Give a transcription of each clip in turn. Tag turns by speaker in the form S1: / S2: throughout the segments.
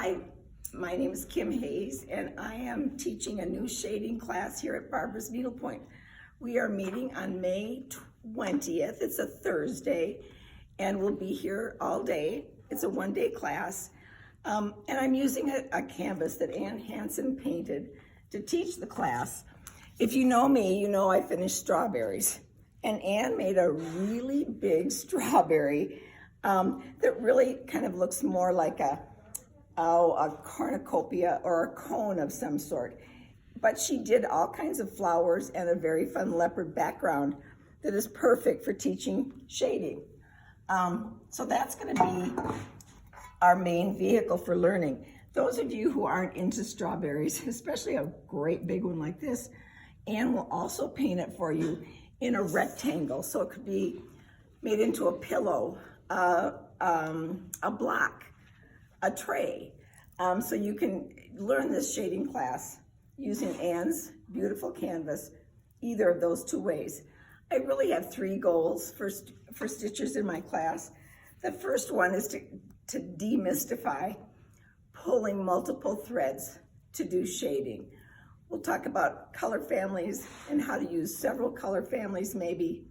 S1: Hi, my name is Kim Hayes, and I am teaching a new shading class here at Barbara's Needlepoint. We are meeting on May 20th. It's a Thursday, and we'll be here all day. It's a one-day class, and I'm using a canvas that Ann Hansen painted to teach the class. If you know me, you know I finished strawberries, and Ann made a really big strawberry that really kind of looks more like a cornucopia or a cone of some sort. But she did all kinds of flowers and a very fun leopard background that is perfect for teaching shading. So that's going to be our main vehicle for learning. Those of you who aren't into strawberries, especially a great big one like this, Anne will also paint it for you in a rectangle. So it could be made into a pillow, a block, a tray. So you can learn this shading class using Anne's beautiful canvas, either of those two ways. I really have three goals for stitchers in my class. The first one is to demystify pulling multiple threads to do shading. We'll talk about color families and how to use several color families maybe,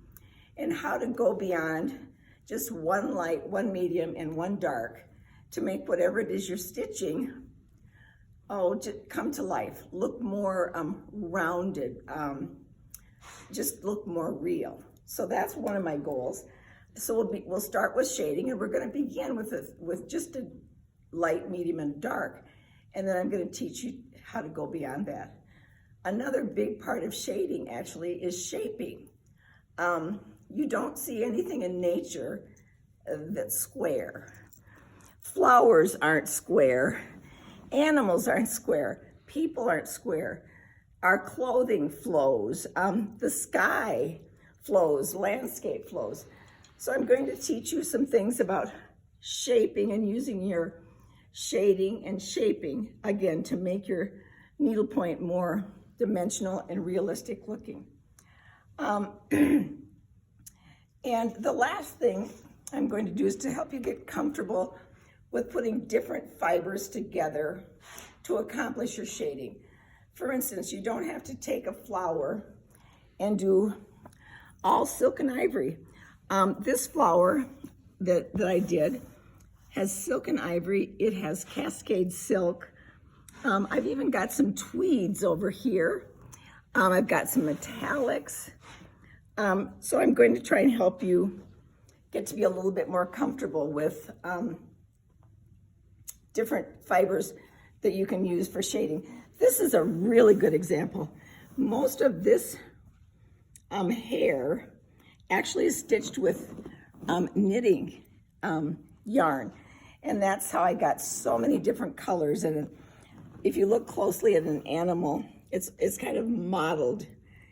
S1: and how to go beyond just one light, one medium, and one dark to make whatever it is you're stitching, come to life, look more rounded, just look more real. So that's one of my goals. So we'll start with shading, and we're going to begin with just a light, medium, and dark, and then I'm going to teach you how to go beyond that. Another big part of shading actually is shaping. You don't see anything in nature that's square. Flowers aren't square, animals aren't square, people aren't square. Our clothing flows, the sky flows, landscape flows. So I'm going to teach you some things about shaping and using your shading and shaping, again, to make your needlepoint more dimensional and realistic looking. And the last thing I'm going to do is to help you get comfortable with putting different fibers together to accomplish your shading. For instance, you don't have to take a flower and do all silk and ivory. This flower that I did has silk and ivory. It has cascade silk. I've even got some tweeds over here. I've got some metallics. So I'm going to try and help you get to be a little bit more comfortable with different fibers that you can use for shading. This is a really good example. Most of this hair actually is stitched with knitting yarn, and that's how I got so many different colors. And if you look closely at an animal, it's kind of modeled,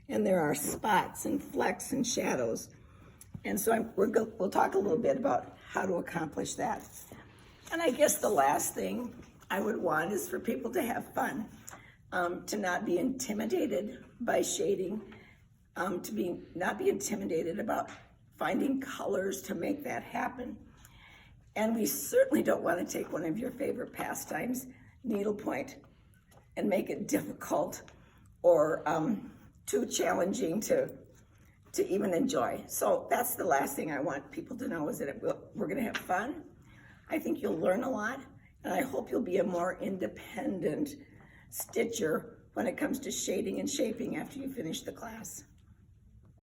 S1: and there are spots and flecks and shadows. And so we'll talk a little bit about how to accomplish that. And I guess the last thing I would want is for people to have fun, to not be intimidated by shading, to not be intimidated about finding colors to make that happen. And we certainly don't want to take one of your favorite pastimes, needlepoint, and make it difficult or too challenging to even enjoy. So that's the last thing I want people to know, is that we're going to have fun. I think you'll learn a lot, and I hope you'll be a more independent stitcher when it comes to shading and shaping after you finish the class.